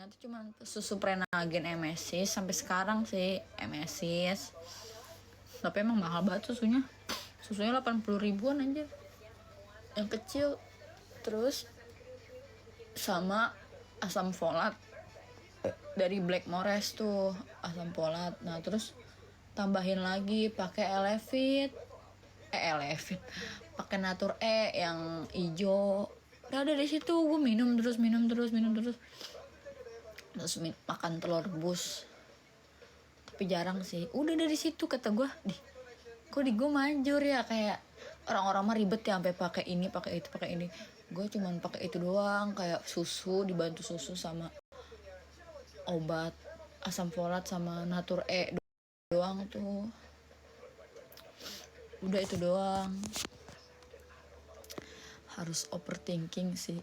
Nanti cuma susu Prenagen Emesis sampai sekarang sih Emesis. Tapi emang mahal banget susunya. Susunya 80 ribuan anjir. Yang kecil. Terus sama asam folat dari Blackmores tuh, asam folat. Nah, terus tambahin lagi pakai Elevit. Pakai Natur yang hijau. Udah dari situ gue minum terus. Terus makan telur rebus. Tapi jarang sih. Udah dari situ kata gue, kok di gue manjur ya, kayak orang-orang mah ribet ya sampai pakai ini, pakai itu, pakai ini. Gue cuman pakai itu doang, kayak susu, dibantu susu sama obat asam folat sama Natur doang tuh. Udah itu doang. Harus overthinking sih.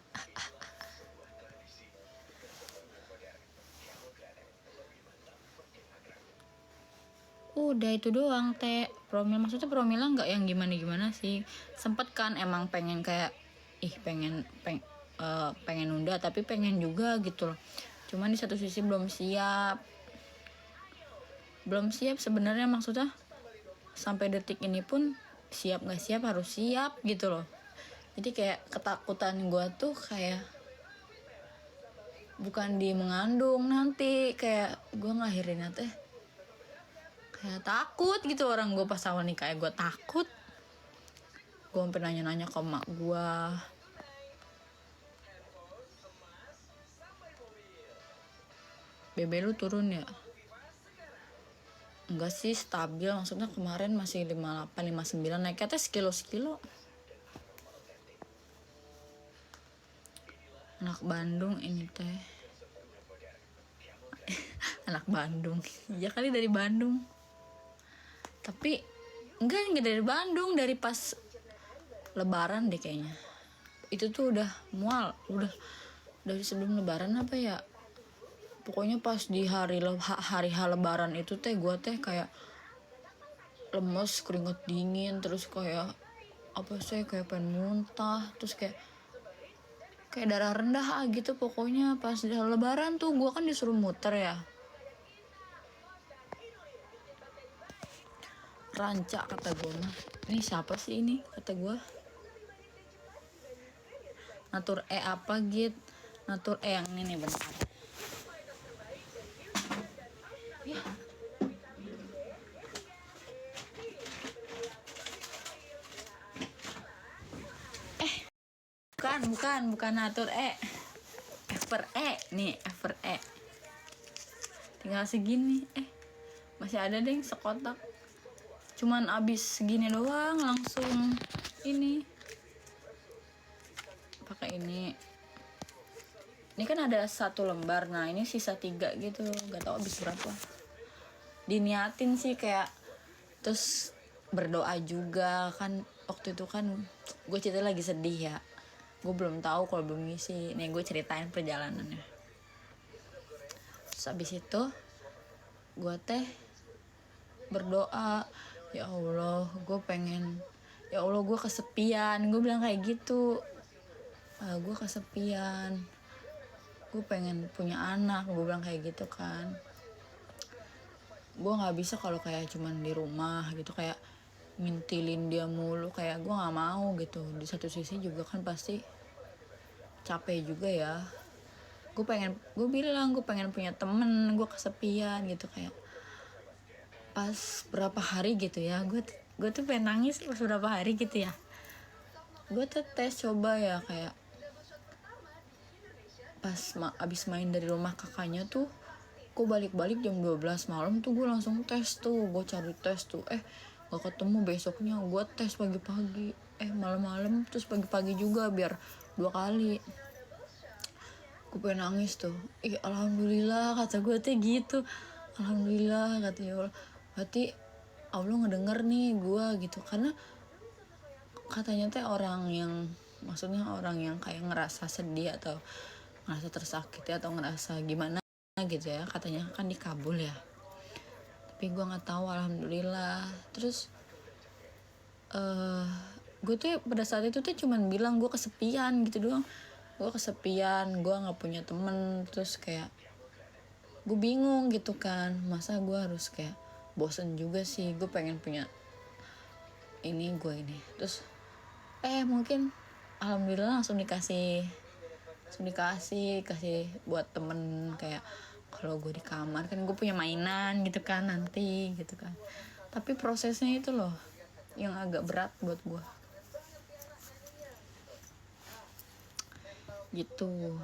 Udah itu doang teh. Maksudnya promilnya nggak yang gimana sih. Sempet kan emang pengen kayak pengen nunda, tapi pengen juga gitu loh. Cuman di satu sisi belum siap sebenarnya, maksudnya sampai detik ini pun siap nggak siap harus siap gitu loh. Jadi kayak ketakutan gue tuh kayak bukan di mengandung, nanti kayak gue ngelahirin teh kayak takut gitu. Orang gue pas awal nikah gue takut. Gue sampai nanya-nanya ke emak gue, BB lu turun ya? Enggak sih, stabil. Maksudnya kemarin masih 58, 59, naiknya teh sekilo. Anak Bandung ini teh. Anak Bandung. Ya kali dari Bandung. Tapi enggak dari Bandung, dari pas Lebaran deh kayaknya. Itu tuh udah mual, udah dari sebelum Lebaran apa ya? Pokoknya pas di hari Lebaran itu teh gue teh kayak lemes, keringet dingin, terus kayak kayak pengen muntah, terus kayak darah rendah gitu. Pokoknya pas di Lebaran tuh gue kan disuruh muter ya. Rancak kata gue mah, ini siapa sih ini kata gue. Natur apa gitu. Natur yang ini bentar ya. Bukan Natur Ever nih, Ever tinggal segini. Masih ada deh sekotak, cuman abis segini doang langsung ini pakai ini kan ada 1 lembar. Nah ini sisa 3 gitu, nggak tahu abis berapa. Diniatin sih kayak, terus berdoa juga kan. Waktu itu kan gue cerita lagi sedih ya, gue belum tahu kalau belum ngisi. Nih gue ceritain perjalanannya. Terus abis itu gue teh berdoa, ya Allah gue kesepian. Gue bilang kayak gitu, gue kesepian, gue pengen punya anak. Gue bilang kayak gitu kan. Gue nggak bisa kalau kayak cuman di rumah gitu, kayak ngintilin dia mulu. Kayak gue nggak mau gitu. Di satu sisi juga kan pasti capek juga ya. Gue bilang gue pengen punya temen. Gue kesepian gitu. Kayak pas berapa hari gitu ya, gue tuh pengen nangis pas berapa hari gitu ya. Gue tuh tes coba ya, kayak pas abis main dari rumah kakaknya tuh, gue balik jam 12 malam tuh gue langsung tes tuh. Gue cari tes tuh, gak ketemu. Besoknya gue tes pagi-pagi, malam-malam, terus pagi-pagi juga, biar 2 kali. Gue pengen nangis tuh. Alhamdulillah kata gue tuh gitu. Alhamdulillah kata ya Allah, berarti Allah ngedenger nih gue gitu. Karena katanya teh orang yang kayak ngerasa sedih atau ngerasa tersakiti atau ngerasa gimana gitu ya, katanya kan dikabul ya. Tapi gue nggak tahu. Alhamdulillah. Terus gue tuh pada saat itu tuh cuman bilang gue kesepian gitu doang. Gue kesepian, gue nggak punya temen. Terus kayak gue bingung gitu kan, masa gue harus kayak bosen juga sih, gue pengen punya ini terus mungkin alhamdulillah langsung dikasih buat temen, kayak kalau gue di kamar kan gue punya mainan gitu kan nanti gitu kan. Tapi prosesnya itu loh yang agak berat buat gue gitu.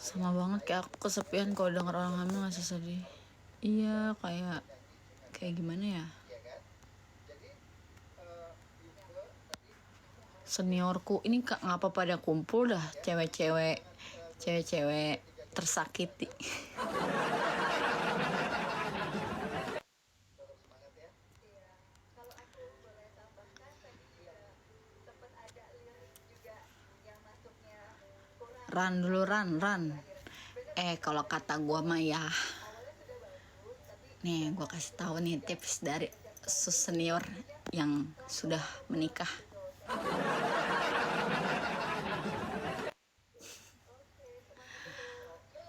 Sama banget kayak aku kesepian kalau denger orang hamil, ngasih sedih. Iya, kayak gimana ya, seniorku ini ngapa pada kumpul dah, cewek-cewek tersakiti. Ran dulu, ran. Kalau kata gue mah ya, nih gue kasih tahu nih tips dari senior yang sudah menikah.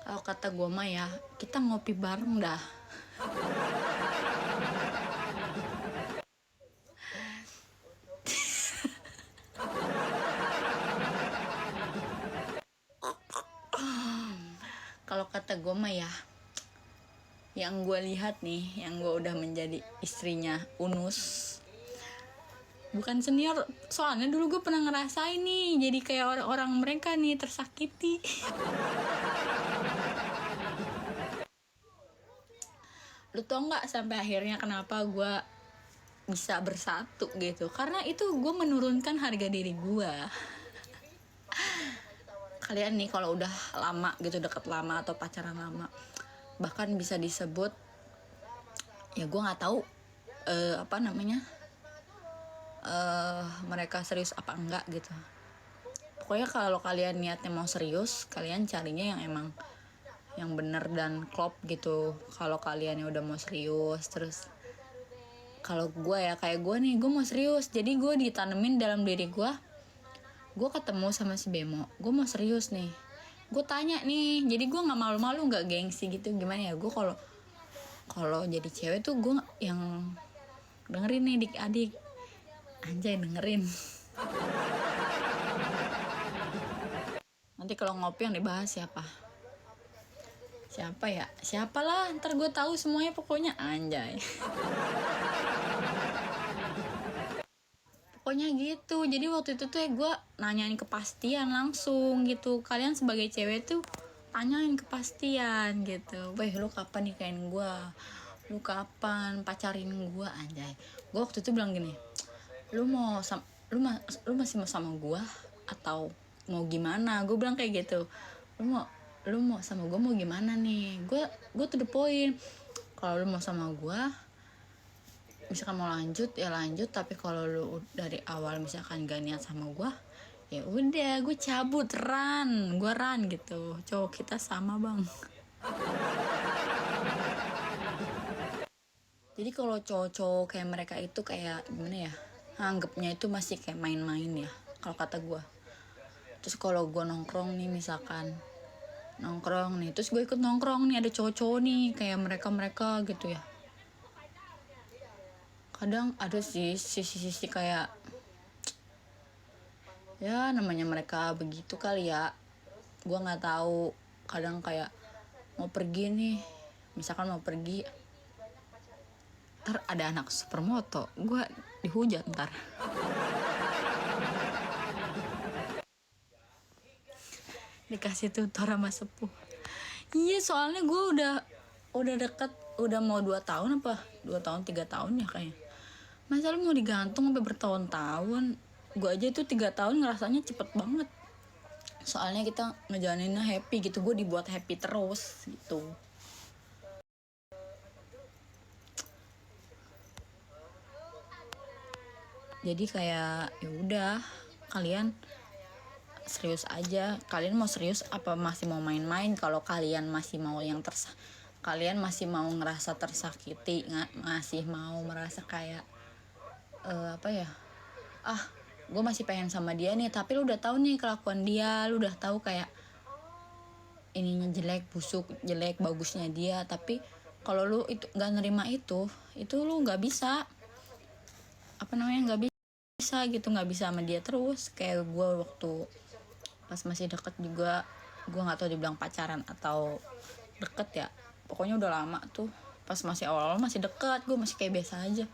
Kalau kata gue mah ya, kita ngopi bareng dah. Kalau kata gue mah ya, yang gue lihat nih, yang gue udah menjadi istrinya Unus, bukan senior, soalnya dulu gue pernah ngerasain nih, jadi kayak orang-orang mereka nih tersakiti. Lu tau nggak sampai akhirnya kenapa gue bisa bersatu gitu? Karena itu gue menurunkan harga diri gue. Kalian nih kalau udah lama gitu, deket lama atau pacaran lama, bahkan bisa disebut ya gue nggak tahu mereka serius apa enggak gitu. Pokoknya kalau kalian niatnya mau serius, kalian carinya yang emang yang bener dan klop gitu. Kalau kalian udah mau serius, terus kalau gue ya kayak gue nih, gue mau serius, jadi gue ditanemin dalam diri gue ketemu sama si Bemo, gue mau serius nih, gue tanya nih, jadi gue nggak malu-malu, nggak gengsi gitu. Gimana ya, gue kalau jadi cewek tuh gue yang dengerin nih adik-adik, anjay dengerin. Nanti kalau ngopi yang dibahas siapa ya, siapalah, ntar gue tahu semuanya pokoknya, anjay. Pokoknya gitu. Jadi waktu itu tuh gue nanyain kepastian langsung gitu. Kalian sebagai cewek tuh tanyain kepastian gitu. Weh, lu kapan nikahin gue? Lu kapan pacarin gue, anjay. Gue waktu itu bilang gini, lu masih mau sama gue atau mau gimana? Gue bilang kayak gitu. Lu mau sama gue mau gimana nih? Gue to the point. Kalau lu mau sama gue, misalkan mau lanjut ya lanjut, tapi kalau lu dari awal misalkan gak niat sama gue, ya udah gue cabut, gue ran gitu. Cowok kita sama bang. Jadi kalau cowok-cowok kayak mereka itu kayak gimana ya, anggapnya itu masih kayak main-main ya kalau kata gue. Terus kalau gue nongkrong nih, misalkan nongkrong nih, terus gue ikut nongkrong nih, ada cowok-cowok nih kayak mereka gitu ya, kadang ada sih sisi kayak ya namanya mereka begitu kali ya, gue nggak tahu. Kadang kayak mau pergi nih, misalkan mau pergi, ntar ada anak supermoto, gue dihujat ntar. Dikasih tutor sama sepuh. Iya, soalnya gue udah deket, udah mau 2 tahun apa 2 tahun 3 tahun ya kayaknya. Masa lu mau digantung sampai bertahun-tahun? Gue aja itu 3 tahun ngerasanya cepet banget. Soalnya kita ngejalaninnya happy gitu, gue dibuat happy terus gitu. Jadi kayak ya udah, kalian serius aja. Kalian mau serius apa masih mau main-main? Kalau kalian masih mau kalian masih mau ngerasa tersakiti, masih mau merasa kayak gue masih pengen sama dia nih, tapi lu udah tahu nih kelakuan dia, lu udah tahu kayak ininya jelek, busuk, jelek, bagusnya dia. Tapi kalau lu itu nggak nerima itu lu nggak bisa, apa namanya, nggak bisa gitu, nggak bisa sama dia terus. Kayak gue waktu pas masih deket juga, gue nggak tahu dibilang pacaran atau deket ya, pokoknya udah lama tuh. Pas masih awal-awal masih deket, gue masih kayak biasa aja.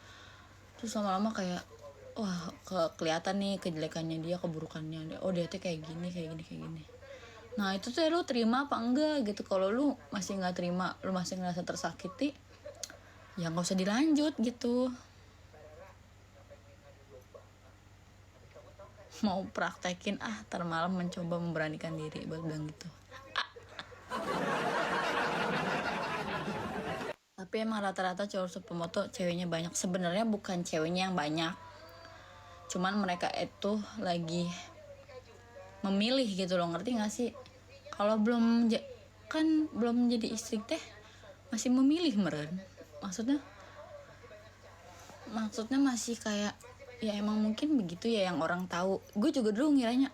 Terus lama-lama kayak wah, kelihatan nih kejelekannya dia, keburukannya dia. Oh, dia tuh kayak gini, kayak gini, kayak gini. Nah, itu tuh lu terima apa enggak gitu. Kalau lu masih nggak terima, lu masih ngerasa tersakiti, ya nggak usah dilanjut gitu. Mau praktekin tar malam mencoba memberanikan diri buat bilang gitu. Tapi emang rata-rata cowok supermoto ceweknya banyak. Sebenarnya bukan ceweknya yang banyak, cuman mereka itu lagi memilih gitu loh, ngerti gak sih? Kalau belum kan belum jadi istri teh masih memilih meren. Maksudnya masih kayak ya emang mungkin begitu ya yang orang tahu. Gue juga dulu ngiranya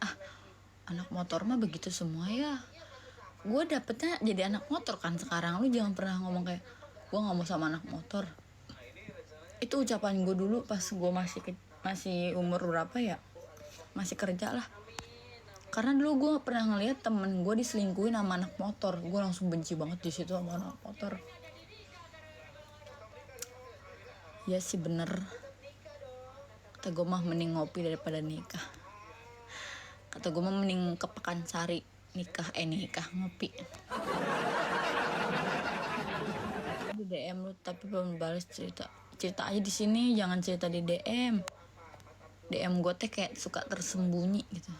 anak motor mah begitu semua ya. Gue dapetnya jadi anak motor kan sekarang. Lu jangan pernah ngomong kayak gue nggak mau sama anak motor. Itu ucapan gue dulu pas gue masih umur berapa ya, masih kerja lah. Karena dulu gue pernah ngeliat temen gue diselingkuhin sama anak motor. Gue langsung benci banget di situ sama anak motor. Ya sih bener, kata gue mah mending ngopi daripada nikah. Kata gue mah mending ke Pekansari nikah ngopi. Di DM lu tapi belum balas cerita aja di sini, jangan cerita di DM gue teh kayak suka tersembunyi gitu.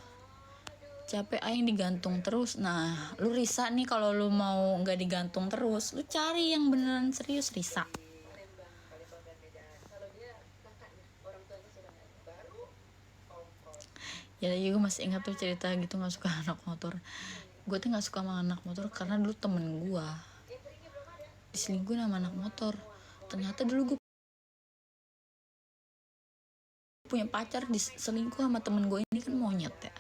Capek aing digantung terus. Nah, lu Risa nih, kalau lu mau nggak digantung terus, lu cari yang beneran serius, Risa. Ya juga masih ingat tuh cerita gitu, nggak suka anak motor. Gue tuh nggak suka sama anak motor karena dulu temen gue diselingkuhin sama anak motor. Ternyata dulu gue punya pacar diselingkuh sama temen gue ini, kan monyet ya.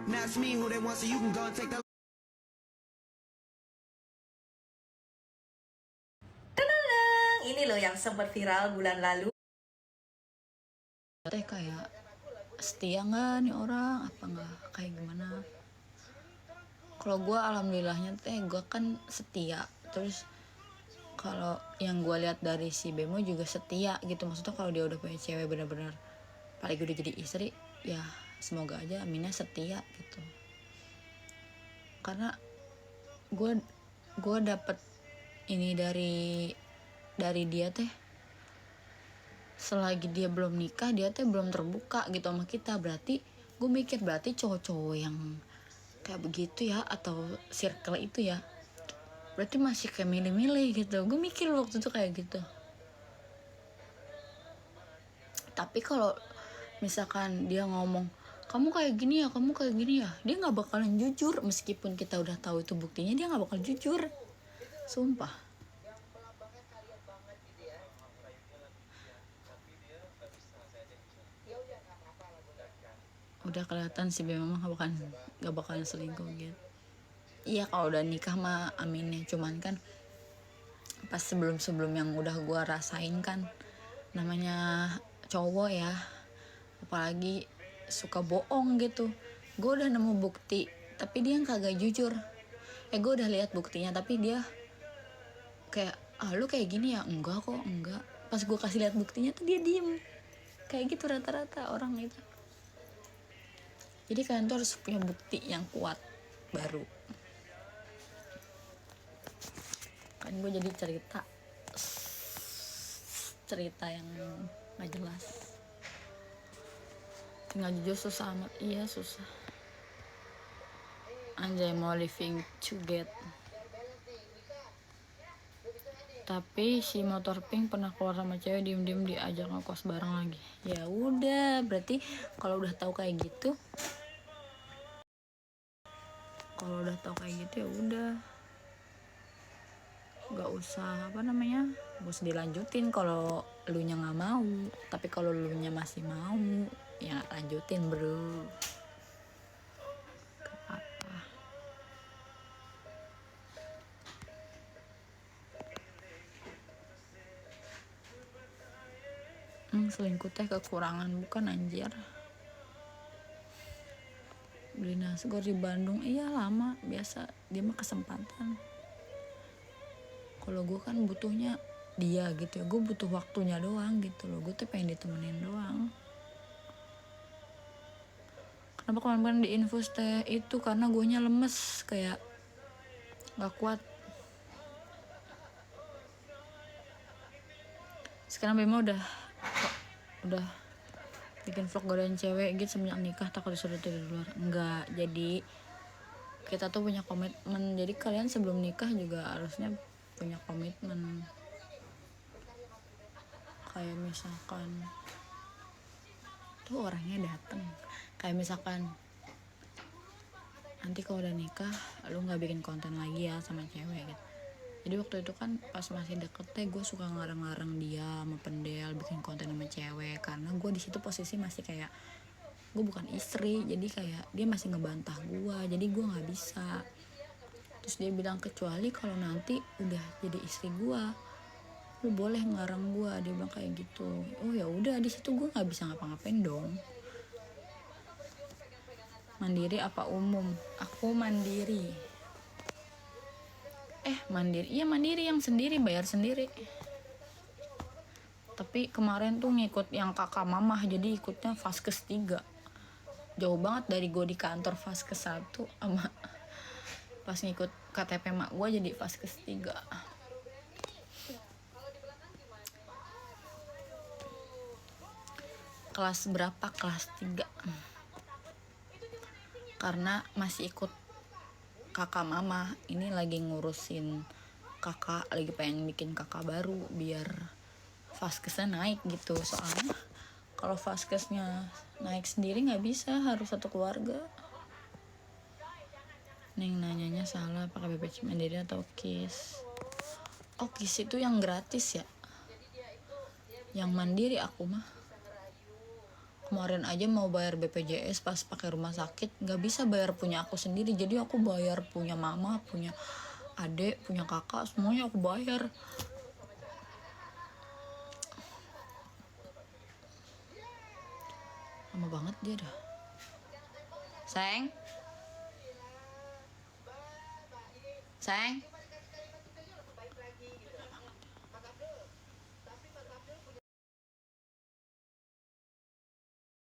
That's me who they want, so you can go and take that. Ini loh yang sempat viral bulan lalu. Teh kayak setia nggak nih orang, apa nggak, kayak gimana? Kalau gue alhamdulillahnya teh gue kan setia. Terus kalau yang gue lihat dari si Bemo juga setia gitu. Maksudnya kalau dia udah punya cewek benar-benar paling udah jadi istri, ya semoga aja aminnya setia gitu. Karena gue dapet ini dari dia teh, selagi dia belum nikah dia teh belum terbuka gitu sama kita. Berarti gue mikir berarti cowok-cowok yang kayak begitu ya, atau circle itu ya, berarti masih kayak milih-milih gitu. Gue mikir waktu itu kayak gitu. Tapi kalau misalkan dia ngomong kamu kayak gini ya, kamu kayak gini ya, dia nggak bakalan jujur. Meskipun kita udah tahu itu buktinya, dia nggak bakal jujur, sumpah. Udah kelihatan sih memang gak bakalan selingkuh gitu. Iya kalau udah nikah mah amin ya. Cuman kan pas sebelum yang udah gue rasain kan, namanya cowok ya, apalagi suka bohong gitu. Gue udah nemu bukti tapi dia kagak jujur. Gue udah lihat buktinya tapi dia kayak lu kayak gini ya, enggak kok, enggak. Pas gue kasih lihat buktinya tuh dia diem. Kayak gitu rata-rata orang itu. Jadi kalian tuh harus punya bukti yang kuat baru. Kan gue jadi cerita yang gak jelas. tinggal jujur susah amat. Iya susah. Anjay mau living together. Tapi si motor pink pernah keluar sama cewek, diem-diem diajak ngekos bareng lagi. Ya udah, berarti kalau udah tahu kayak gitu, ya udah, nggak usah nggak usah dilanjutin kalau lu nya nggak mau. Tapi kalau lu nya masih mau, ya lanjutin bro. Gak apa-apa. Selingkuh teh kekurangan bukan anjir. Beli nasi goreng di Bandung, iya lama, biasa, dia mah kesempatan. Kalau gue kan butuhnya dia gitu ya, gue butuh waktunya doang gitu loh, gue tuh pengen ditemenin doang. Kenapa kemarin di infus teh itu karena gue nya lemes, kayak nggak kuat. Sekarang Bema udah bikin vlog godain cewek gitu semenjak nikah, takut disuruh tidur di luar. Enggak, jadi kita tuh punya komitmen. Jadi kalian sebelum nikah juga harusnya punya komitmen. Kayak misalkan tuh orangnya dateng, kayak misalkan nanti kalau udah nikah lu nggak bikin konten lagi ya sama cewek gitu. Jadi waktu itu kan pas masih deket teh gue suka ngarang-ngarang dia sama Pendel bikin konten sama cewek, karena gue di situ posisi masih kayak gue bukan istri, jadi kayak dia masih ngebantah gue, jadi gue nggak bisa. Terus dia bilang kecuali kalau nanti udah jadi istri gue, lu boleh ngarang gue, dia bilang kayak gitu. Oh ya udah, di situ gue nggak bisa ngapa-ngapain dong. Mandiri apa umum? Aku mandiri. Mandiri, iya mandiri, yang sendiri, bayar sendiri. Tapi kemarin tuh ngikut yang kakak mamah, jadi ikutnya Vaskes 3. Jauh banget dari gue di kantor Vaskes 1 sama pas ngikut KTP mak gue jadi Vaskes 3. Kelas berapa? Kelas 3. Karena masih ikut kakak mama, ini lagi ngurusin kakak, lagi pengen bikin kakak baru biar Vaskesnya naik gitu. Soalnya kalau Vaskesnya naik sendiri nggak bisa, harus satu keluarga. Neng nanyanya salah, pakai BPJS Mandiri atau KIS? Oh KIS itu yang gratis ya, yang mandiri aku mah. Kemarin aja mau bayar BPJS pas pakai rumah sakit nggak bisa bayar punya aku sendiri, jadi aku bayar punya mama, punya adik, punya kakak, semuanya aku bayar. Lama banget dia dah. Sayang